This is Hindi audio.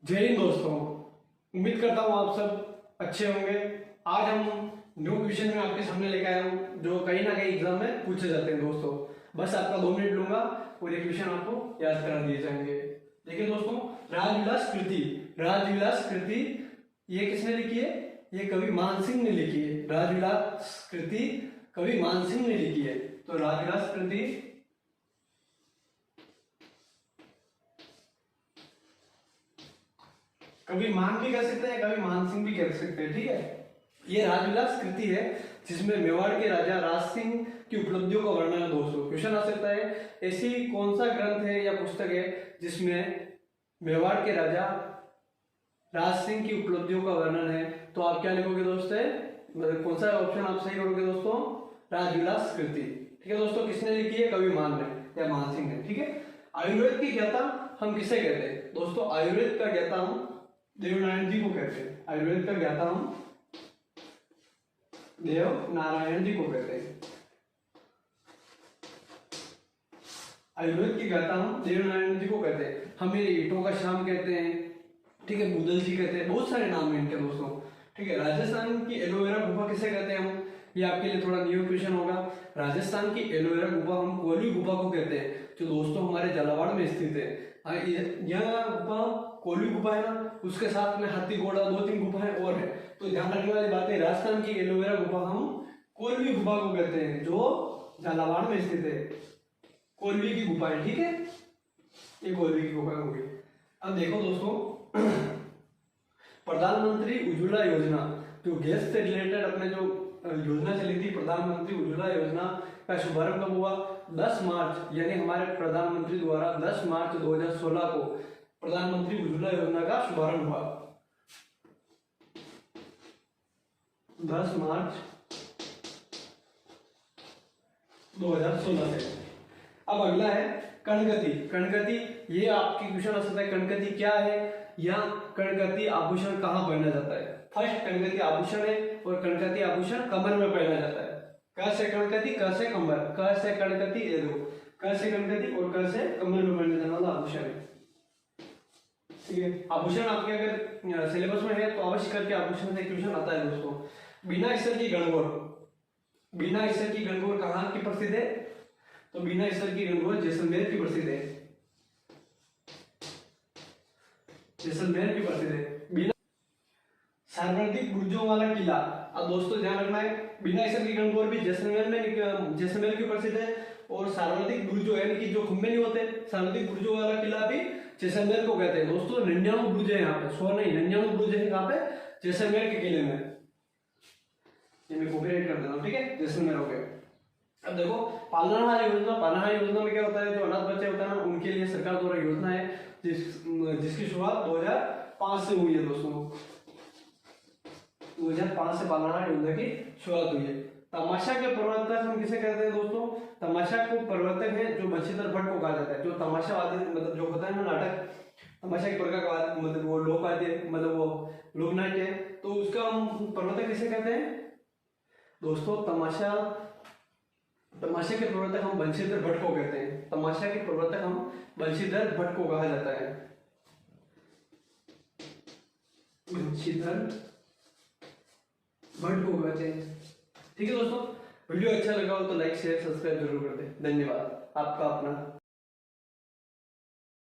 जय हिंद दोस्तों, उम्मीद करता हूँ आप सब अच्छे होंगे। आज हम न्यू क्वेश्चन में आपके सामने लेके आया हूँ जो कहीं ना कहीं एग्जाम में पूछे जाते हैं दोस्तों। बस आपका 2 मिनट लूंगा और ये क्वेश्चन आपको याद करा दिए जाएंगे। देखिए दोस्तों, राजविलास कृति, राजविलास कृति ये किसने लिखी है? ये कवि मानसिंह ने लिखी है। राजविलास कृति कवि मानसिंह ने लिखी है। तो राजविलास कृति कभी मान भी कह सकते हैं, कभी मानसिंह भी कह सकते हैं, ठीक है। ये राजविलास कृति है जिसमें मेवाड़ के राजा राज सिंह की उपलब्धियों का वर्णन है दोस्तों। क्वेश्चन आ सकता है ऐसी कौन सा ग्रंथ है या पुस्तक है जिसमें मेवाड़ के राजा राज सिंह की उपलब्धियों का वर्णन है? तो आप क्या लिखोगे दोस्तों? मतलब कौन सा ऑप्शन आप सही करोगे दोस्तों? राजविलास कृति। ठीक है दोस्तों, किसने लिखी है? कवि मान ने या मानसिंह ने, ठीक है। आयुर्वेद की ज्ञाता हम किसे कहते हैं दोस्तों? आयुर्वेद का ज्ञाता हम देवनारायण जी को कहते हैं। आयुर्वेद का ज्ञाता हम देव नारायण जी को कहते हैं। आयुर्वेद की ज्ञाता हम देवनारायण जी को कहते हैं। हमें ईटों का श्याम कहते हैं, ठीक है, मुदल जी कहते हैं, बहुत सारे नाम है इनके दोस्तों, ठीक है। राजस्थान की एलोवेरा गुफा किसे कहते हैं हम? ये आपके लिए थोड़ा न्यू क्वेश्चन होगा। राजस्थान की एलोवेरा गुफा हम कोली गुफा को कहते हैं, जो दोस्तों हमारे झालावाड़ में स्थित है। यह गुफा कोली गुफा है ना, उसके साथ में हाथी घोड़ा 2-3 गुफाएं और है। तो ध्यान रखने वाली बात है, राजस्थान की एलोवेरा गुफा हम कोलवी गुफा को कहते हैं, जो झालावाड़ में स्थित है। कोलवी की गुफा है, ठीक है, ये कोलवी की गुफा होगी। अब देखो दोस्तों, प्रधानमंत्री उज्ज्वला योजना, जो गैस से रिलेटेड अपने जो योजना चली थी, प्रधानमंत्री उज्ज्वला योजना का शुभारंभ कब हुआ? 10 मार्च, यानी हमारे प्रधानमंत्री द्वारा 10 मार्च 2016 को प्रधानमंत्री उज्ज्वला योजना का शुभारंभ हुआ। 10 मार्च 2016 से। अब अगला है कणगति। कणगति ये आपकी क्वेश्चन आ सकता है, कणगति क्या है या कणगति आभूषण कहाँ पहना जाता है? फर्स्ट, कणगति आभूषण है और कणगति आभूषण कमर में पहना जाता है। क से कणगति, क से कमर, क से कणगति, ये दो, क से कणगति और क से कमर में पहने जाने वाला आभूषण है, ठीक है। आभूषण आपके अगर सिलेबस में है तो अवश्य करके आभूषण से क्वेश्चन आता है दोस्तों। बिना ईसर की गणगौर, बिना ईसर की गणगौर कहाँ की प्रसिद्ध है? तो बिना ईसर की गणगौर जैसलमेर की प्रसिद्ध है, जैसलमेर की प्रसिद्ध है। बिना सार्वजनिक बुर्जों वाला किला, अब दोस्तों ध्यान रखना है, बिना ईसर की गणगौर भी जैसलमेर में, जैसलमेर की प्रसिद्ध है। और सार्वजनिक बुर्जो यानी कि जो खंबे नहीं होते, सार्वजनिक बुर्जों वाला किला भी जैसलमेर को कहते हैं दोस्तों। 99 बुर्ज है यहाँ पे, 100 नहीं, 99 बुर्ज है कहाँ पे? जैसलमेर के किले में। ये मैं कॉपीराइट कर देता हूँ, ठीक है, जैसलमेर हो गया। अब देखो पालनहार योजना, पालनहार योजना में क्या होता है? जो अनाथ बच्चे होता है ना, उनके लिए सरकार द्वारा योजना है जिसकी शुरुआत 2005 से हुई है दोस्तों। 2005 से पालनहार योजना की शुरुआत हुई है। तमाशा के प्रवर्तक हम किसे कहते हैं दोस्तों? तमाशा को प्रवर्तक है जो बंशीधर भट्ट को कहा जाता है। जो तमाशावादी मतलब जो होता है ना नाटक, तमाशा के प्रकार का मतलब वो लोकवाद्य, मतलब वो लोकनाट्य है, तो उसका हम प्रवर्तक किसे कहते हैं दोस्तों? तमाशा के प्रवर्तक हम बंशीधर भट्ट को कहते हैं। तमाशा के प्रवर्तक हम बंशीधर भट्ट को कहा जाता है, बंशीधर भट्ट को कहते हैं, ठीक है दोस्तों। वीडियो अच्छा लगा हो तो लाइक शेयर सब्सक्राइब जरूर कर दें। धन्यवाद। आपका अपना